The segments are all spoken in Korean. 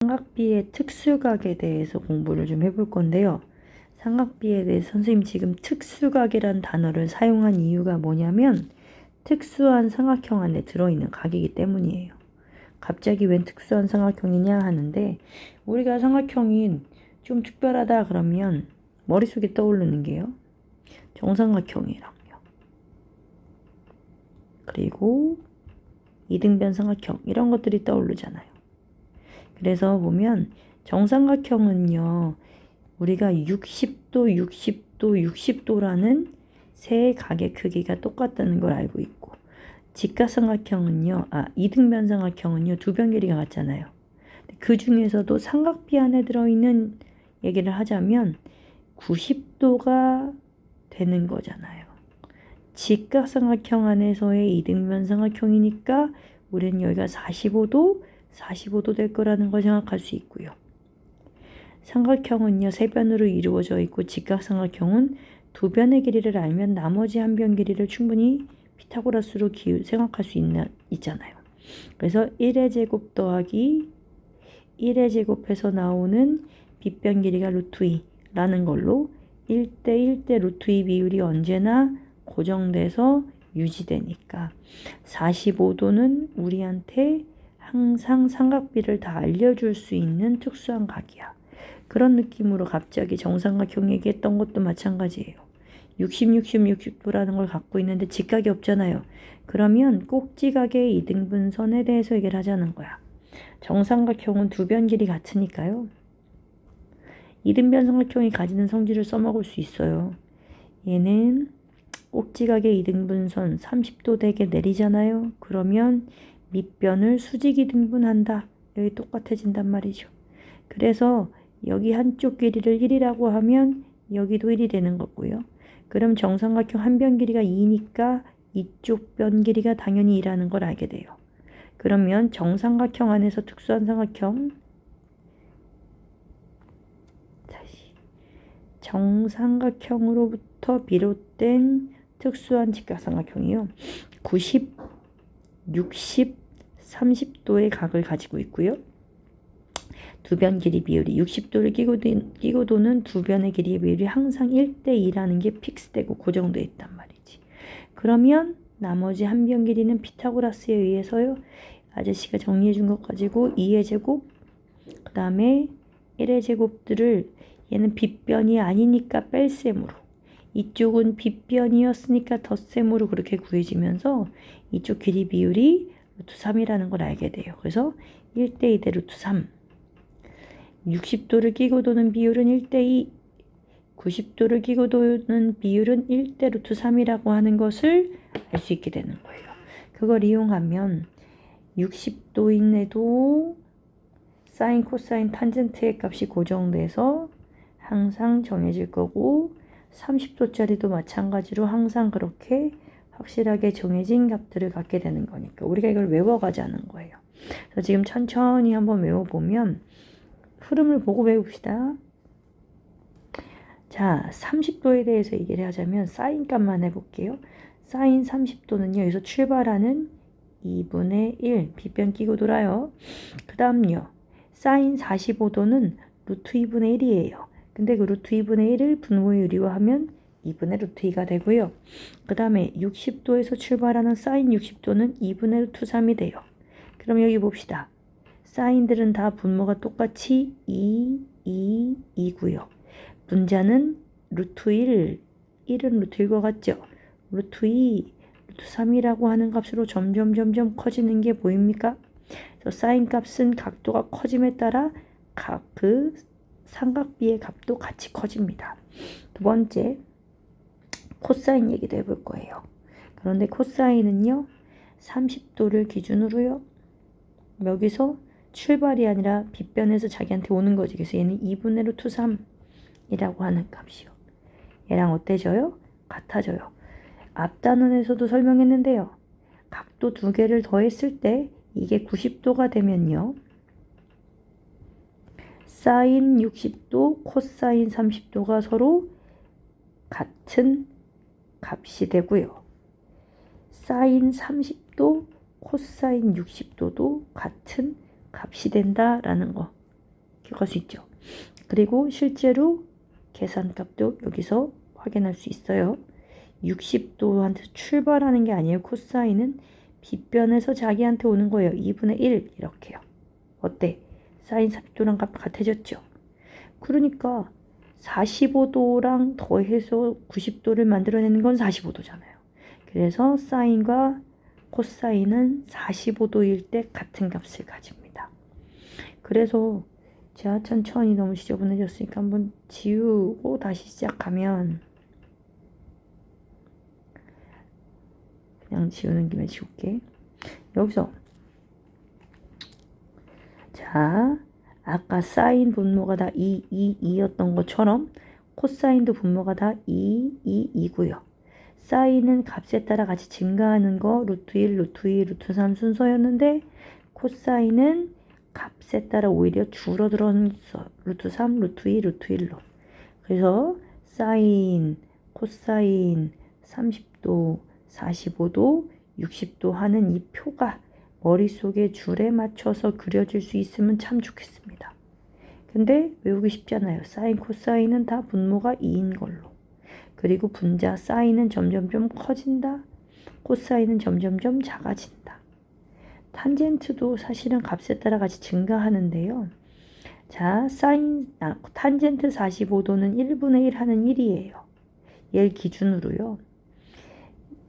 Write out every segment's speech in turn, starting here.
삼각비의 특수각에 대해서 공부를 좀 해볼 건데요. 삼각비에 대해서 선생님 지금 특수각이란 단어를 사용한 이유가 뭐냐면 특수한 삼각형 안에 들어있는 각이기 때문이에요. 갑자기 웬 특수한 삼각형이냐 하는데 우리가 삼각형이 좀 특별하다 그러면 머릿속에 떠오르는 게요. 정삼각형이랑요. 그리고 이등변 삼각형 이런 것들이 떠오르잖아요. 그래서 보면 정삼각형은요. 우리가 60도, 60도, 60도라는 세 각의 크기가 똑같다는 걸 알고 있고 직각삼각형은요. 이등변 삼각형은요. 두 변 길이가 같잖아요. 그 중에서도 삼각비 안에 들어있는 얘기를 하자면 90도가 되는 거잖아요. 직각삼각형 안에서의 이등변 삼각형이니까 우리는 여기가 45도 될 거라는 걸 생각할 수 있고요. 삼각형은요, 세 변으로 이루어져 있고 직각삼각형은 두 변의 길이를 알면 나머지 한 변 길이를 충분히 피타고라스로 생각할 수 있잖아요. 그래서 1의 제곱 더하기 1의 제곱에서 나오는 빗변 길이가 루트 2라는 걸로 1대 1대 루트 2 비율이 언제나 고정돼서 유지되니까 45도는 우리한테 항상 삼각비를 다 알려줄 수 있는 특수한 각이야. 그런 느낌으로 갑자기 정삼각형 얘기했던 것도 마찬가지예요. 60도라는 걸 갖고 있는데 직각이 없잖아요. 그러면 꼭지각의 이등분선에 대해서 얘기를 하자는 거야. 정삼각형은 두 변 길이 같으니까요. 이등변 삼각형이 가지는 성질을 써먹을 수 있어요. 얘는 꼭지각의 이등분선 30도 되게 내리잖아요. 그러면 밑변을 수직이등분한다. 여기 똑같아진단 말이죠. 그래서 여기 한쪽 길이를 1이라고 하면 여기도 1이 되는 거고요. 그럼 정삼각형 한 변 길이가 2니까 이쪽 변 길이가 당연히 2라는 걸 알게 돼요. 그러면 정삼각형 안에서 특수한 삼각형 정삼각형으로부터 비롯된 특수한 직각삼각형이요. 90, 60, 30도의 각을 가지고 있고요. 두 변 길이 비율이 60도를 끼고 도는 두 변의 길이의 비율이 항상 1대2라는 게 픽스되고 고정되어 있단 말이지. 그러면 나머지 한 변 길이는 피타고라스에 의해서요. 아저씨가 정리해 준 것 가지고 2의 제곱 그 다음에 1의 제곱들을 얘는 빗변이 아니니까 뺄셈으로 이쪽은 빗변이었으니까 덧셈으로 그렇게 구해지면서 이쪽 길이 비율이 루트 3이라는 걸 알게 돼요. 그래서 1대2 대 루트 3 60도를 끼고 도는 비율은 1대2 90도를 끼고 도는 비율은 1대 루트 3이라고 하는 것을 알 수 있게 되는 거예요. 그걸 이용하면 60도인에도 사인, 코사인, 탄젠트의 값이 고정돼서 항상 정해질 거고 30도짜리도 마찬가지로 항상 그렇게 확실하게 정해진 값들을 갖게 되는 거니까 우리가 이걸 외워가자는 거예요. 그래서 지금 천천히 한번 외워보면 흐름을 보고 외웁시다. 자, 30도에 대해서 얘기를 하자면 사인 값만 해볼게요. 사인 30도는요. 여기서 출발하는 2분의 1 빗변 끼고 돌아요. 그 다음요. 사인 45도는 루트 2분의 1이에요. 근데 그 루트 2분의 1을 분모의 유리화하면 2분의 루트 2가 되고요. 그 다음에 60도에서 출발하는 사인 60도는 2분의 루트 3이 돼요. 그럼 여기 봅시다. 사인들은 다 분모가 똑같이 2고요. 분자는 루트 1, 1은 루트 1과 같죠? 루트 2, 루트 3이라고 하는 값으로 점점 커지는 게 보입니까? 그래서 사인 값은 각도가 커짐에 따라 그 삼각비의 값도 같이 커집니다. 두 번째, 코사인 얘기도 해볼 거예요. 그런데 코사인은요, 30도를 기준으로요, 여기서 출발이 아니라 빗변에서 자기한테 오는 거지. 그래서 얘는 2분의 루트 3이라고 하는 값이요. 얘랑 어때져요? 같아져요. 앞 단원에서도 설명했는데요. 각도 두 개를 더했을 때 이게 90도가 되면요. 사인 60도, 코사인 30도가 서로 같은 값이 되고요. 사인 30도, 코사인 60도도 같은 값이 된다라는 거 기억할 수 있죠. 그리고 실제로 계산값도 여기서 확인할 수 있어요. 60도한테 출발하는 게 아니에요. 코사인은 빗변에서 자기한테 오는 거예요. 2분의 1 이렇게요. 어때? 사인 30도랑 값 같아졌죠. 그러니까 45도랑 더해서 90도를 만들어내는 건 45도잖아요. 그래서 사인과 코사인은 45도일 때 같은 값을 가집니다. 그래서 제가 천천히 너무 지저분해졌으니까 한번 지우고 다시 시작하면, 그냥 지우는 김에 지울게. 여기서 자, 아까 사인 분모가 다 2였던 것처럼 코사인도 분모가 다 2고요. 사인은 값에 따라 같이 증가하는 거 루트 1, 루트 2, 루트 3 순서였는데 코사인은 값에 따라 오히려 줄어들었어. 루트 3, 루트 2, 루트 1로. 그래서 사인, 코사인 30도, 45도, 60도 하는 이 표가 머릿속에 줄에 맞춰서 그려질 수 있으면 참 좋겠습니다. 근데 외우기 쉽잖아요. 사인, 코사인은 다 분모가 2인 걸로. 그리고 분자 사인은 점점점 커진다. 코사인은 점점점 작아진다. 탄젠트도 사실은 값에 따라 같이 증가하는데요. 자, 탄젠트 45도는 1분의 1 하는 1이에요. 얘를 기준으로요.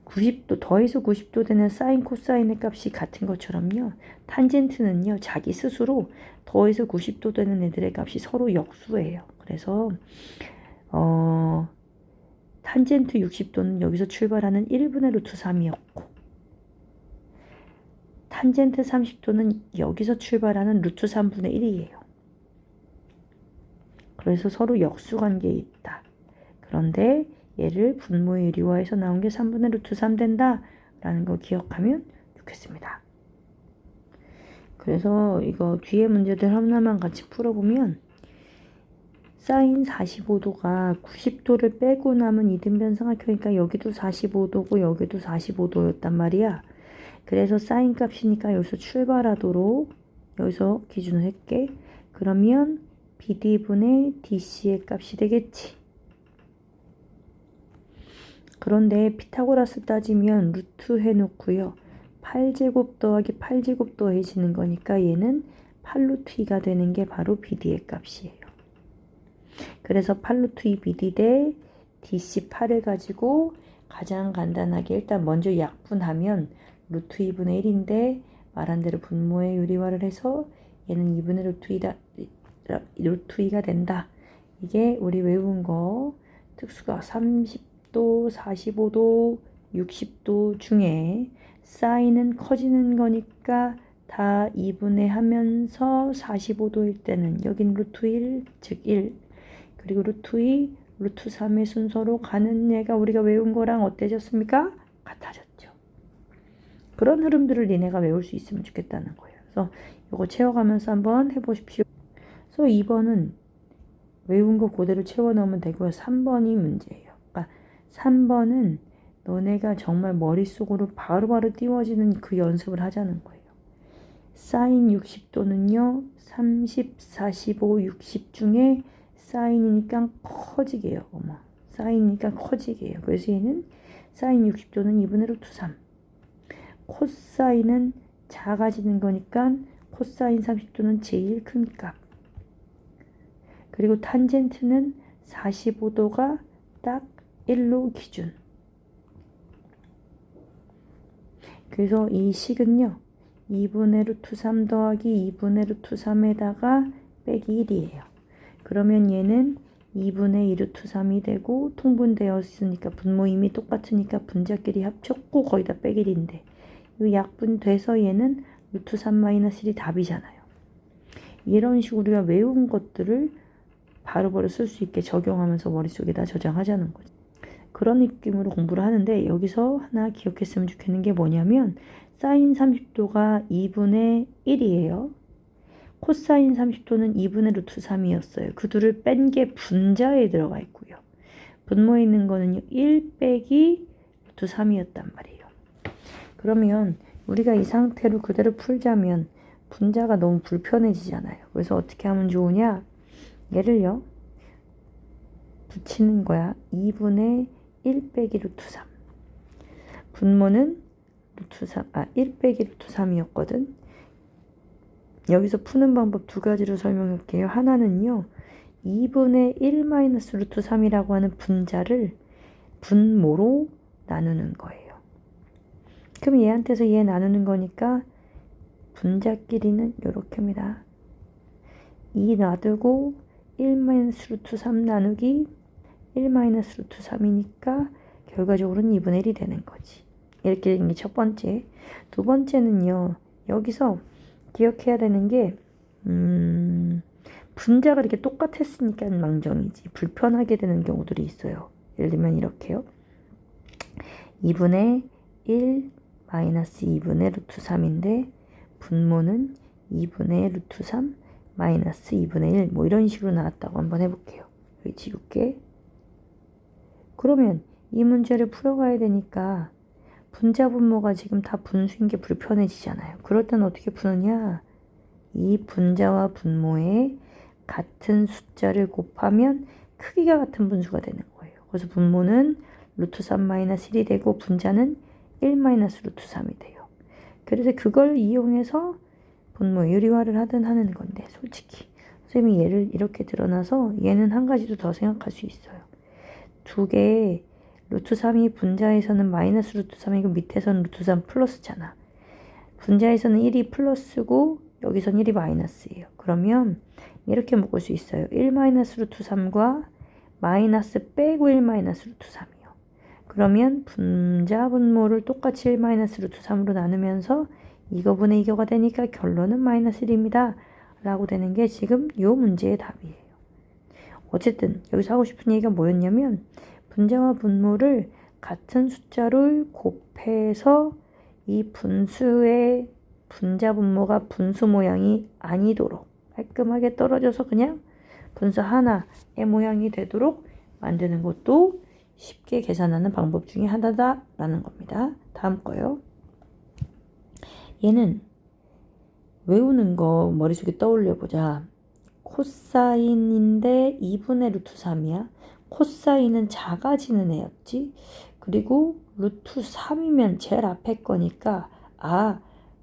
90도, 더해서 90도 되는 사인, 코사인의 값이 같은 것처럼요. 탄젠트는요, 자기 스스로 더해서 90도 되는 애들의 값이 서로 역수예요. 그래서, 탄젠트 60도는 여기서 출발하는 1분의 루트 3이었고, 탄젠트 30도는 여기서 출발하는 루트 3분의 1이에요. 그래서 서로 역수관계에 있다. 그런데 얘를 분모의 유리화해서 나온 게 3분의 루트 3 된다 라는 거 기억하면 좋겠습니다. 그래서 이거 뒤에 문제들 하나만 같이 풀어보면 사인 45도가 90도를 빼고 남은 이등변 삼각형이니까 여기도 45도고 여기도 45도였단 말이야. 그래서 사인 값이니까 여기서 출발하도록 여기서 기준을 할게. 그러면 BD분의 DC의 값이 되겠지. 그런데 피타고라스 따지면 루트 해놓고요. 8제곱 더하기 8제곱 더해지는 거니까 얘는 8루트 2가 되는 게 바로 BD의 값이에요. 그래서 8루트 2 BD 대 DC 8을 가지고 가장 간단하게 일단 먼저 약분하면 루트 2분의 1인데 말한 대로 분모의 유리화를 해서 얘는 2분의 루트 2가 된다. 이게 우리 외운 거 특수가 30도, 45도, 60도 중에 사인은 커지는 거니까 다 2분의 하면서 45도일 때는 여긴 루트 1, 즉 1, 그리고 루트 2, 루트 3의 순서로 가는 얘가 우리가 외운 거랑 어때졌습니까? 같아졌죠. 그런 흐름들을 니네가 외울 수 있으면 좋겠다는 거예요. 그래서 이거 채워가면서 한번 해보십시오. 그래서 2번은 외운 거 그대로 채워 넣으면 되고요. 3번이 문제예요. 그러니까 3번은 너네가 정말 머릿속으로 바로바로 띄워지는 그 연습을 하자는 거예요. 사인 60도는요. 30, 45, 60 중에 사인이니까 커지게 해요. 사인이니까 커지게 해요. 그래서 얘는 사인 60도는 2분의 루트 3. 코사인은 작아지는 거니까 코사인 30도는 제일 큰 값. 그리고 탄젠트는 45도가 딱 1로 기준. 그래서 이 식은요. 2분의 루트 3 더하기 2분의 루트 3에다가 빼기 1이에요. 그러면 얘는 2분의 2 루트 3이 되고 통분되었으니까 분모임이 똑같으니까 분자끼리 합쳤고 거기다 빼기 1인데 이 약분돼서 얘는 루트 3 마이너스 1이 답이잖아요. 이런 식으로 우리가 외운 것들을 바로바로 쓸 수 있게 적용하면서 머릿속에다 저장하자는 거죠. 그런 느낌으로 공부를 하는데 여기서 하나 기억했으면 좋겠는 게 뭐냐면 사인 30도가 2분의 1이에요. 코사인 30도는 2분의 루트 3이었어요. 그 둘을 뺀 게 분자에 들어가 있고요. 분모에 있는 거는요. 1 빼기 루트 3이었단 말이에요. 그러면 우리가 이 상태로 그대로 풀자면 분자가 너무 불편해지잖아요. 그래서 어떻게 하면 좋으냐? 얘를요 붙이는 거야. 2분의 1 빼기 루트 3. 분모는 루트 3, 1 빼기 루트 3이었거든. 여기서 푸는 방법 두 가지로 설명할게요. 하나는요, 2분의 1 마이너스 루트 3이라고 하는 분자를 분모로 나누는 거예요. 그럼 얘한테서 얘 나누는 거니까 분자끼리는 이렇게입니다. 2 놔두고 1 마이너스 루트 3 나누기 1 마이너스 루트 3이니까 결과적으로는 2분의 1이 되는 거지. 이렇게 되는 게 첫 번째. 두 번째는요, 여기서 기억해야 되는 게 분자가 이렇게 똑같았으니까 망정이지 불편하게 되는 경우들이 있어요. 예를 들면 이렇게요. 2분의 1 마이너스 2분의 루트 3인데 분모는 2분의 루트 3 마이너스 2분의 1 뭐 이런 식으로 나왔다고 한번 해볼게요. 여기 지울게. 그러면 이 문제를 풀어가야 되니까 분자 분모가 지금 다 분수인 게 불편해지잖아요. 그럴 때는 어떻게 푸느냐? 이 분자와 분모에 같은 숫자를 곱하면 크기가 같은 분수가 되는 거예요. 그래서 분모는 루트 3 마이너스 1이 되고 분자는 1 마이너스 루트 3이 돼요. 그래서 그걸 이용해서 분모 유리화를 하든 하는 건데 솔직히 선생님이 얘를 이렇게 드러나서 얘는 한 가지도 더 생각할 수 있어요. 두 개의 루트 3이 분자에서는 마이너스 루트 3이고 밑에서는 루트 3 플러스잖아. 분자에서는 1이 플러스고 여기선 1이 마이너스예요. 그러면 이렇게 묶을 수 있어요. 1 마이너스 루트 3과 마이너스 빼고 1 마이너스 루트 3이요. 그러면 분자 분모를 똑같이 1 마이너스 루트 3으로 나누면서 이거분의 이거가 되니까 결론은 마이너스 1입니다. 라고 되는 게 지금 이 문제의 답이에요. 어쨌든 여기서 하고 싶은 얘기가 뭐였냐면 분자와 분모를 같은 숫자를 곱해서 이 분수의 분자 분모가 분수 모양이 아니도록 깔끔하게 떨어져서 그냥 분수 하나의 모양이 되도록 만드는 것도 쉽게 계산하는 방법 중에 하나다라는 겁니다. 다음 거요. 얘는 외우는 거 머릿속에 떠올려 보자. 코사인인데 2분의 루트 3이야. 코사인은 작아지는 애였지. 그리고 루트 3이면 제일 앞에 거니까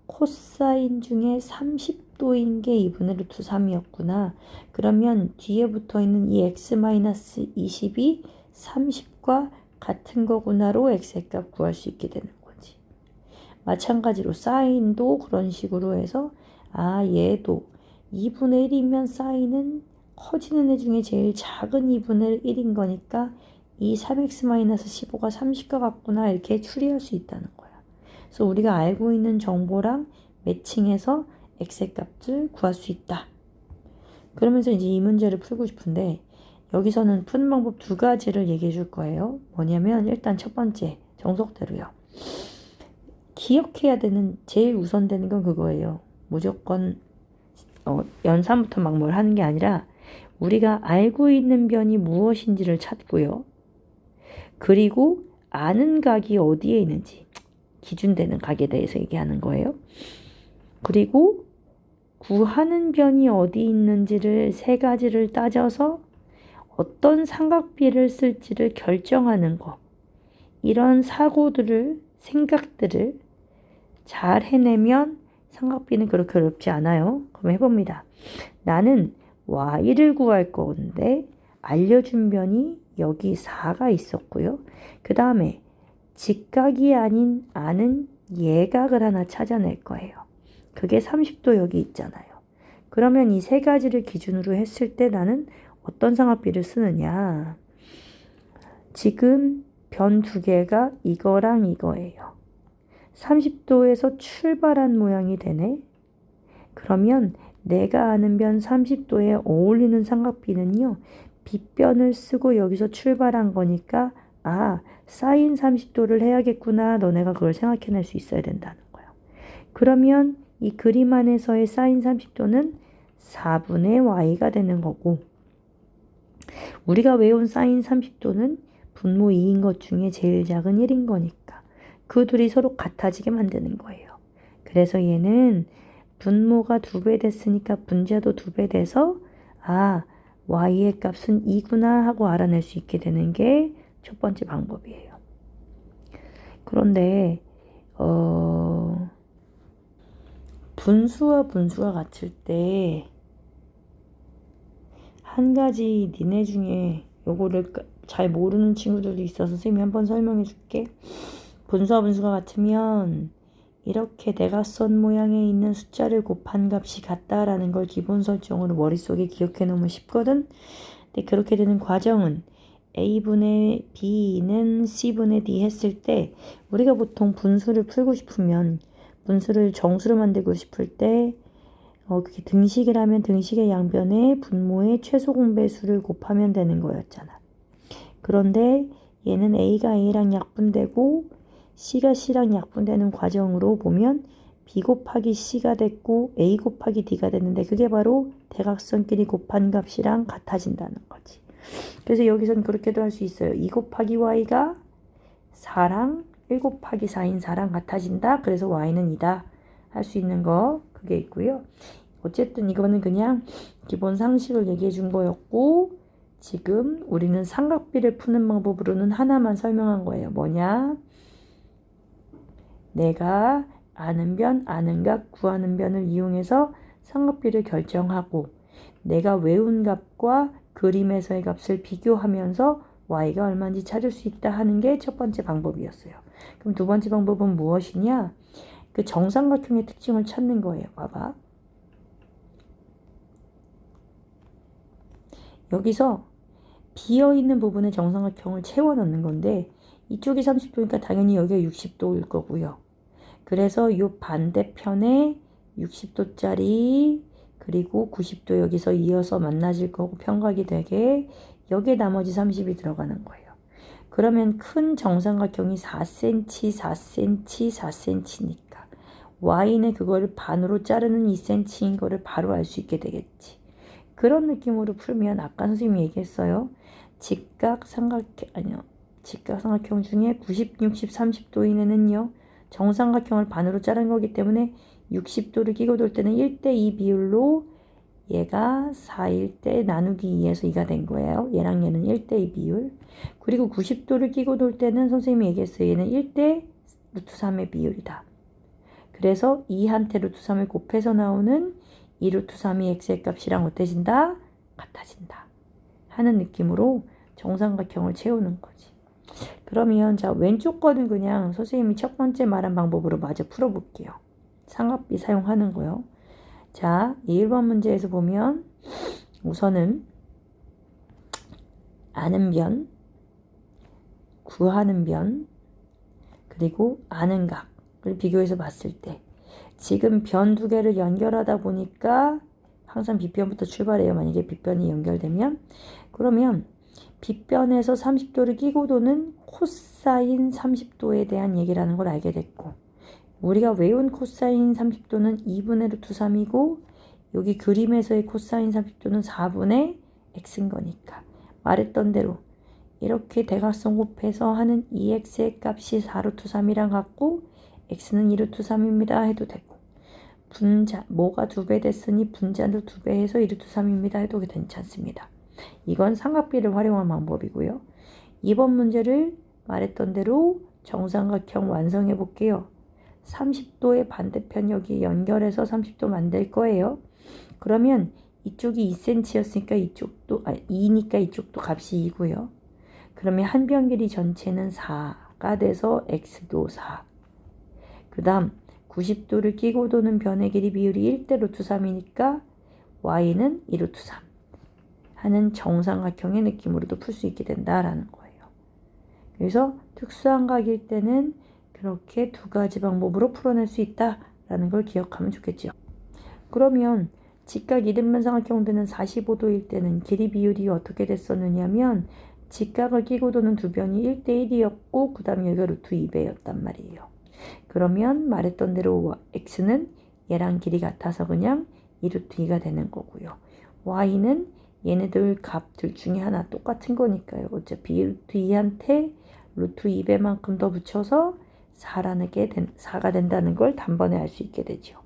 코사인 중에 30도인 게 2분의 루트 3이었구나. 그러면 뒤에 붙어있는 이 x-20이 30과 같은 거구나로 x의 값 구할 수 있게 되는 거지. 마찬가지로 사인도 그런 식으로 해서 얘도 2분의 1이면 사인은 커지는 애 중에 제일 작은 2분의 1인 거니까 이 3x-15가 30과 같구나 이렇게 추리할 수 있다는 거야. 그래서 우리가 알고 있는 정보랑 매칭해서 x의 값을 구할 수 있다. 그러면서 이제 이 문제를 풀고 싶은데 여기서는 푸는 방법 두 가지를 얘기해 줄 거예요. 뭐냐면 일단 첫 번째 정석대로요. 기억해야 되는 제일 우선되는 건 그거예요. 무조건 연산부터 막 뭘 하는 게 아니라 우리가 알고 있는 변이 무엇인지를 찾고요. 그리고 아는 각이 어디에 있는지 기준되는 각에 대해서 얘기하는 거예요. 그리고 구하는 변이 어디 있는지를 세 가지를 따져서 어떤 삼각비를 쓸지를 결정하는 거. 이런 생각들을 잘 해내면 삼각비는 그렇게 어렵지 않아요. 그럼 해봅니다. 나는 y를 구할 건데 알려준 변이 여기 4가 있었고요. 그 다음에 직각이 아닌 아는 예각을 하나 찾아낼 거예요. 그게 30도 여기 있잖아요. 그러면 이 세 가지를 기준으로 했을 때 나는 어떤 삼각비를 쓰느냐. 지금 변 두 개가 이거랑 이거예요. 30도에서 출발한 모양이 되네. 그러면 내가 아는 변 30도에 어울리는 삼각비는요. 빗변을 쓰고 여기서 출발한 거니까 사인 30도를 해야겠구나. 너네가 그걸 생각해낼 수 있어야 된다는 거야. 그러면 이 그림 안에서의 사인 30도는 4분의 y가 되는 거고 우리가 외운 사인 30도는 분모 2인 것 중에 제일 작은 1인 거니까 그 둘이 서로 같아지게 만드는 거예요. 그래서 얘는 분모가 2배 됐으니까 분자도 2배 돼서 y의 값은 2구나 하고 알아낼 수 있게 되는 게 첫 번째 방법이에요. 그런데 분수와 분수가 같을 때 한 가지 니네 중에 요거를 잘 모르는 친구들도 있어서 선생님이 한번 설명해 줄게. 분수와 분수가 같으면 이렇게 대각선 모양에 있는 숫자를 곱한 값이 같다라는 걸 기본 설정으로 머릿속에 기억해 놓으면 쉽거든. 근데 그렇게 되는 과정은 A분의 B는 C분의 D 했을 때 우리가 보통 분수를 풀고 싶으면 분수를 정수로 만들고 싶을 때 그게 등식이라면 등식의 양변에 분모의 최소 공배수를 곱하면 되는 거였잖아. 그런데 얘는 A가 A랑 약분되고 C가 C랑 약분되는 과정으로 보면 B 곱하기 C가 됐고 A 곱하기 D가 됐는데 그게 바로 대각선끼리 곱한 값이랑 같아진다는 거지. 그래서 여기선 그렇게도 할 수 있어요. 2 곱하기 Y가 4랑 1 곱하기 4인 4랑 같아진다. 그래서 Y는 2다. 할 수 있는 거 그게 있고요. 어쨌든 이거는 그냥 기본 상식을 얘기해 준 거였고 지금 우리는 삼각비를 푸는 방법으로는 하나만 설명한 거예요. 뭐냐? 내가 아는 변, 아는 값, 구하는 변을 이용해서 삼각비를 결정하고 내가 외운 값과 그림에서의 값을 비교하면서 y가 얼마인지 찾을 수 있다 하는 게 첫 번째 방법이었어요. 그럼 두 번째 방법은 무엇이냐? 그 정삼각형의 특징을 찾는 거예요. 봐봐. 여기서 비어있는 부분에 정삼각형을 채워 넣는 건데 이쪽이 30도니까 당연히 여기가 60도일 거고요. 그래서 이 반대편에 60도짜리 그리고 90도 여기서 이어서 만나질 거고 평각이 되게 여기에 나머지 30이 들어가는 거예요. 그러면 큰 정삼각형이 4cm, 4cm, 4cm니까 y는 그거를 반으로 자르는 2cm인 거를 바로 알 수 있게 되겠지. 그런 느낌으로 풀면 아까 선생님이 얘기했어요. 직각삼각형 중에 90, 60, 30도인에는요. 정삼각형을 반으로 자른 거기 때문에 60도를 끼고 돌 때는 1대2 비율로 얘가 4일 때 나누기 2에서 2가 된 거예요. 얘랑 얘는 1대2 비율. 그리고 90도를 끼고 돌 때는 선생님이 얘기했어요. 얘는 1대 루트 3의 비율이다. 그래서 2한테 루트 3을 곱해서 나오는 2 루트 3이 x의 값이랑 어때진다? 같아진다. 하는 느낌으로 정삼각형을 채우는 거지. 그러면 자 왼쪽 거는 그냥 선생님이 첫 번째 말한 방법으로 마저 풀어볼게요. 삼각비 사용하는 거요. 자 1번 문제에서 보면 우선은 아는 변, 구하는 변, 그리고 아는 각을 비교해서 봤을 때 지금 변 두 개를 연결하다 보니까 항상 빗변부터 출발해요. 만약에 빗변이 연결되면 그러면 빗변에서 30도를 끼고 도는 코사인 30도에 대한 얘기라는 걸 알게 됐고 우리가 외운 코사인 30도는 2분의 루트 3이고 여기 그림에서의 코사인 30도는 4분의 x인 거니까 말했던 대로 이렇게 대각선 곱해서 하는 2x의 값이 4루트 3이랑 같고 x는 2루트 3입니다 해도 되고 분자, 뭐가 2배 됐으니 분자도 2배 해서 2루트 3입니다 해도 괜찮습니다. 이건 삼각비를 활용한 방법이고요. 2번 문제를 말했던 대로 정삼각형 완성해 볼게요. 30도의 반대편 여기 연결해서 30도 만들 거예요. 그러면 이쪽이 2cm였으니까 이쪽도 2니까 이쪽도 값이 2고요. 그러면 한 변 길이 전체는 4가 돼서 x도 4. 그 다음 90도를 끼고 도는 변의 길이 비율이 1대 루트 3이니까 y는 2 루트 3 하는 정삼각형의 느낌으로도 풀 수 있게 된다라는 거예요. 그래서 특수한 각일 때는 그렇게 두 가지 방법으로 풀어낼 수 있다라는 걸 기억하면 좋겠죠. 그러면 직각 이등변 삼각형 되는 45도일 때는 길이 비율이 어떻게 됐었느냐면 직각을 끼고 도는 두 변이 1대1이었고 그 다음에 여기가 루트 2배였단 말이에요. 그러면 말했던 대로 x는 얘랑 길이 같아서 그냥 2루트 2가 되는 거고요. y는 얘네들 값들 중에 하나 똑같은 거니까요. 어차피 루트 2한테 루트 2배만큼 더 붙여서 4가 된다는 걸 단번에 알 수 있게 되죠.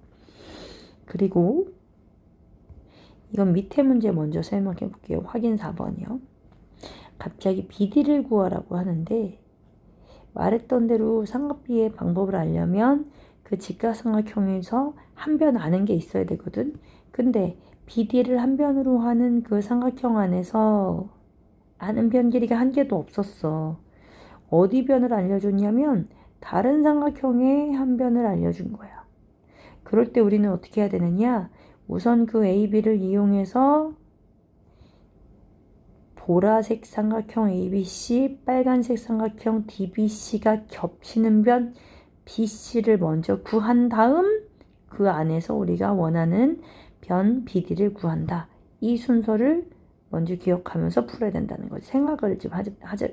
그리고 이건 밑에 문제 먼저 설명해 볼게요. 확인 4번이요. 갑자기 BD를 구하라고 하는데 말했던 대로 삼각비의 방법을 알려면 그 직각삼각형에서 한 변 아는 게 있어야 되거든. 근데 BD를 한 변으로 하는 그 삼각형 안에서 아는 변 길이가 한 개도 없었어. 어디 변을 알려줬냐면 다른 삼각형의 한 변을 알려준 거야. 그럴 때 우리는 어떻게 해야 되느냐? 우선 그 AB를 이용해서 보라색 삼각형 ABC, 빨간색 삼각형 DBC가 겹치는 변 BC를 먼저 구한 다음 그 안에서 우리가 원하는 변 BD를 구한다. 이 순서를 먼저 기억하면서 풀어야 된다는 거지. 생각을 좀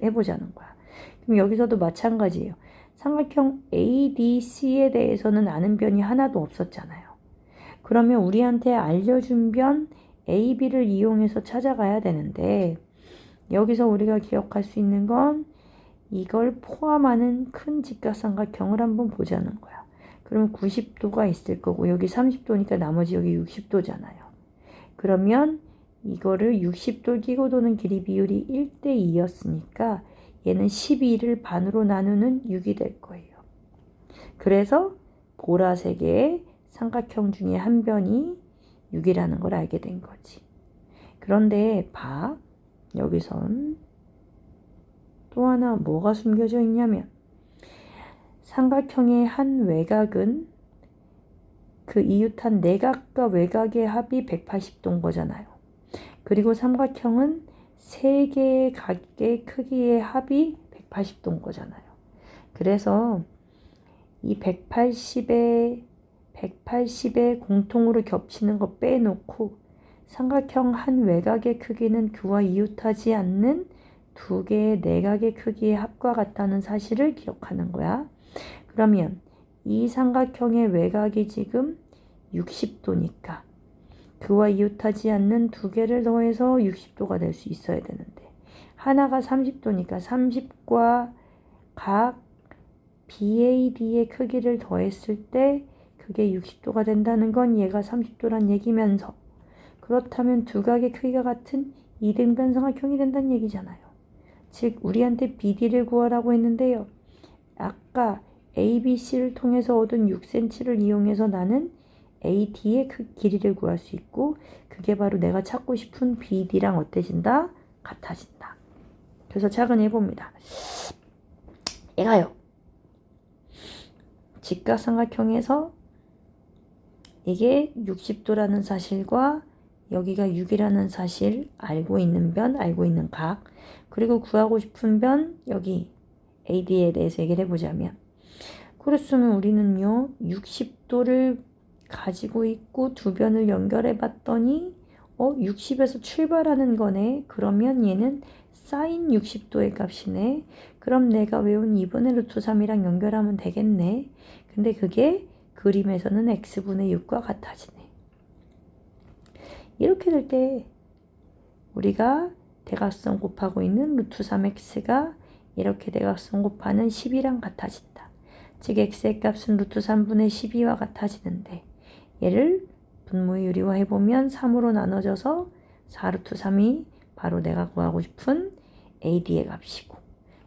해보자는 거야. 그럼 여기서도 마찬가지예요. 삼각형 ADC에 대해서는 아는 변이 하나도 없었잖아요. 그러면 우리한테 알려준 변 AB를 이용해서 찾아가야 되는데 여기서 우리가 기억할 수 있는 건 이걸 포함하는 큰 직각삼각형을 한번 보자는 거야. 그러면 90도가 있을 거고 여기 30도니까 나머지 여기 60도잖아요. 그러면 이거를 60도 끼고 도는 길이 비율이 1대2였으니까 얘는 12를 반으로 나누는 6이 될 거예요. 그래서 보라색의 삼각형 중에 한 변이 6이라는 걸 알게 된 거지. 그런데 봐. 여기선 또 하나 뭐가 숨겨져 있냐면 삼각형의 한 외곽은 그 이웃한 내각과 외곽의 합이 180도인 거잖아요. 그리고 삼각형은 세 개의 각의 크기의 합이 180도인 거잖아요. 그래서 이 180에 공통으로 겹치는 거 빼놓고 삼각형 한 외곽의 크기는 그와 이웃하지 않는 두 개의 내각의 크기의 합과 같다는 사실을 기억하는 거야. 그러면 이 삼각형의 외곽이 지금 60도니까 그와 이웃하지 않는 두 개를 더해서 60도가 될 수 있어야 되는데 하나가 30도니까 30과 각 BAD의 크기를 더했을 때 그게 60도가 된다는 건 얘가 30도란 얘기면서 그렇다면 두 각의 크기가 같은 이등변 삼각형이 된다는 얘기잖아요. 즉 우리한테 BD를 구하라고 했는데요. 아까 ABC를 통해서 얻은 6cm를 이용해서 나는 AD의 길이를 구할 수 있고 그게 바로 내가 찾고 싶은 BD랑 어때진다? 같아진다. 그래서 작은 해봅니다. 얘가요. 직각삼각형에서 이게 60도라는 사실과 여기가 6이라는 사실 알고 있는 변, 알고 있는 각 그리고 구하고 싶은 변 여기 AD에 대해서 얘기를 해보자면 그랬으면 우리는요 60도를 가지고 있고 두 변을 연결해 봤더니 60에서 출발하는 거네. 그러면 얘는 사인 60도의 값이네. 그럼 내가 외운 2분의 루트 3이랑 연결하면 되겠네. 근데 그게 그림에서는 x분의 6과 같아지네. 이렇게 될 때 우리가 대각선 곱하고 있는 루트 3x가 이렇게 대각선 곱하는 10이랑 같아진다. 즉 x의 값은 루트 3분의 12와 같아지는데 얘를 분모의 유리화해보면 3으로 나눠져서 4루트 3이 바로 내가 구하고 싶은 AD의 값이고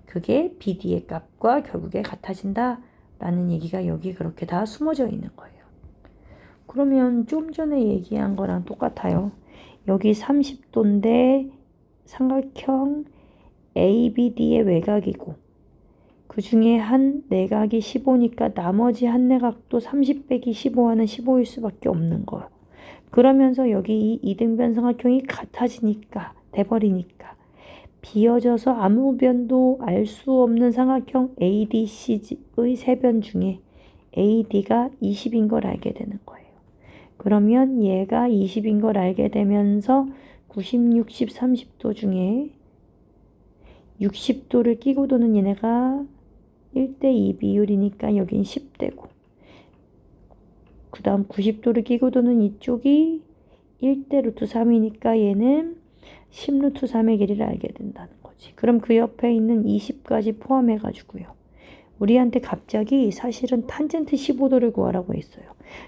그게 BD의 값과 결국에 같아진다 라는 얘기가 여기 그렇게 다 숨어져 있는 거예요. 그러면 좀 전에 얘기한 거랑 똑같아요. 여기 30도인데 삼각형 ABD의 외곽이고 그 중에 한 내각이 15니까 나머지 한 내각도 30 빼기 15하는 15일 수밖에 없는 거예요. 그러면서 여기 이 이등변 삼각형이 같아지니까 돼버리니까 비어져서 아무 변도 알 수 없는 삼각형 ADC의 세 변 중에 AD가 20인 걸 알게 되는 거예요. 그러면 얘가 20인 걸 알게 되면서 90, 60, 30도 중에 60도를 끼고 도는 얘네가 1대2 비율이니까 여긴 10대고 그 다음 90도를 끼고 도는 이쪽이 1대 루트 3이니까 얘는 10 루트 3의 길이를 알게 된다는 거지. 그럼 그 옆에 있는 20까지 포함해 가지고요. 우리한테 갑자기 사실은 탄젠트 15도를 구하라고 했어요.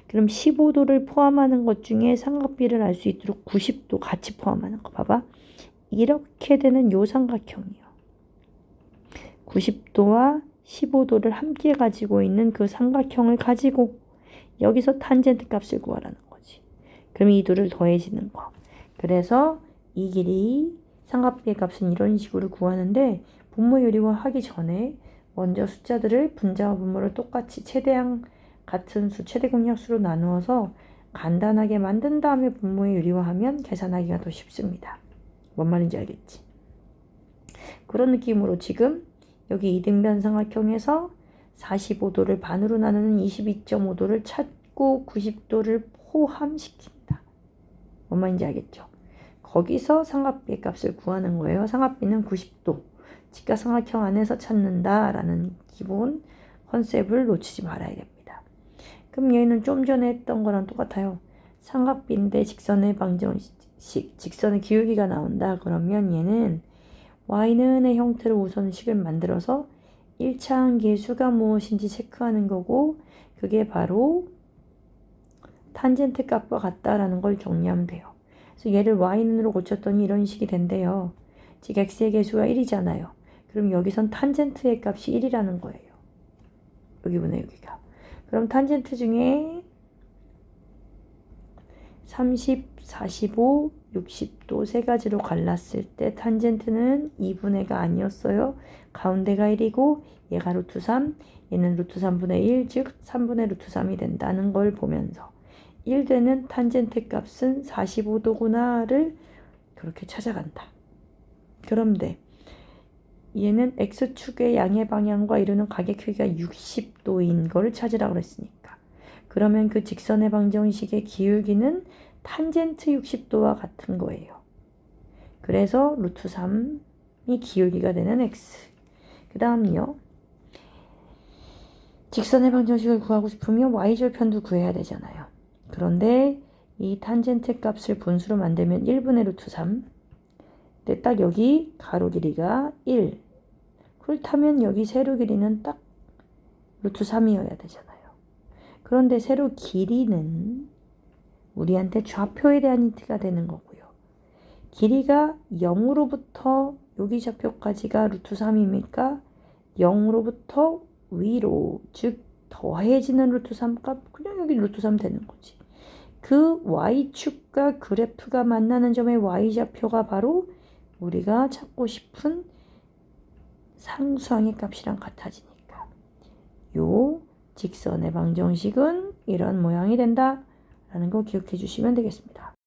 그럼 15도를 포함하는 것 중에 삼각비를 알 수 있도록 90도 같이 포함하는 거 봐봐. 이렇게 되는 요 삼각형이요. 90도와 15도를 함께 가지고 있는 그 삼각형을 가지고 여기서 탄젠트 값을 구하라는 거지. 그럼 이 둘을 더해지는 거. 그래서 이 길이 삼각비의 값은 이런 식으로 구하는데 분모 요리화 하기 전에 먼저 숫자들을 분자와 분모를 똑같이 최대한 같은 수, 최대 공약수로 나누어서 간단하게 만든 다음에 분모에 유리화하면 계산하기가 더 쉽습니다. 뭔 말인지 알겠지? 그런 느낌으로 지금 여기 이등변 삼각형에서 45도를 반으로 나누는 22.5도를 찾고 90도를 포함시킨다. 뭔 말인지 알겠죠? 거기서 삼각비의 값을 구하는 거예요. 삼각비는 90도. 직각삼각형 안에서 찾는다라는 기본 컨셉을 놓치지 말아야 됩니다. 그럼 얘는 좀 전에 했던 거랑 똑같아요. 삼각비인데 직선의 방정식, 직선의 기울기가 나온다. 그러면 얘는 y는의 형태로 우선 식을 만들어서 1차 함계수가 무엇인지 체크하는 거고 그게 바로 탄젠트 값과 같다라는 걸 정리하면 돼요. 그래서 얘를 y는으로 고쳤더니 이런 식이 된대요. 즉 x의 계수가 1이잖아요. 그럼 여기선 탄젠트의 값이 1이라는 거예요. 여기보네 여기가. 그럼 탄젠트 중에 30, 45, 60도 세 가지로 갈랐을 때 탄젠트는 2분의가 아니었어요. 가운데가 1이고 얘가 루트 3, 얘는 루트 3분의 1, 즉 3분의 루트 3이 된다는 걸 보면서 1되는 탄젠트 값은 45도구나를 그렇게 찾아간다. 그런데 얘는 x축의 양의 방향과 이루는 각의 크기가 60도인 걸 찾으라고 했으니까 그러면 그 직선의 방정식의 기울기는 탄젠트 60도와 같은 거예요. 그래서 루트 3이 기울기가 되는 x. 그 다음요. 직선의 방정식을 구하고 싶으면 y절편도 구해야 되잖아요. 그런데 이 탄젠트 값을 분수로 만들면 1분의 루트 3. 근데 딱 여기 가로 길이가 1. 그렇다면 여기 세로 길이는 딱 루트 3이어야 되잖아요. 그런데 세로 길이는 우리한테 좌표에 대한 힌트가 되는 거고요. 길이가 0으로부터 여기 좌표까지가 루트 3이니까 0으로부터 위로, 즉 더해지는 루트 3 값, 그냥 여기 루트 3 되는 거지. 그 y축과 그래프가 만나는 점의 y좌표가 바로 우리가 찾고 싶은 상수항의 값이랑 같아지니까 요 직선의 방정식은 이런 모양이 된다 라는 거 기억해 주시면 되겠습니다.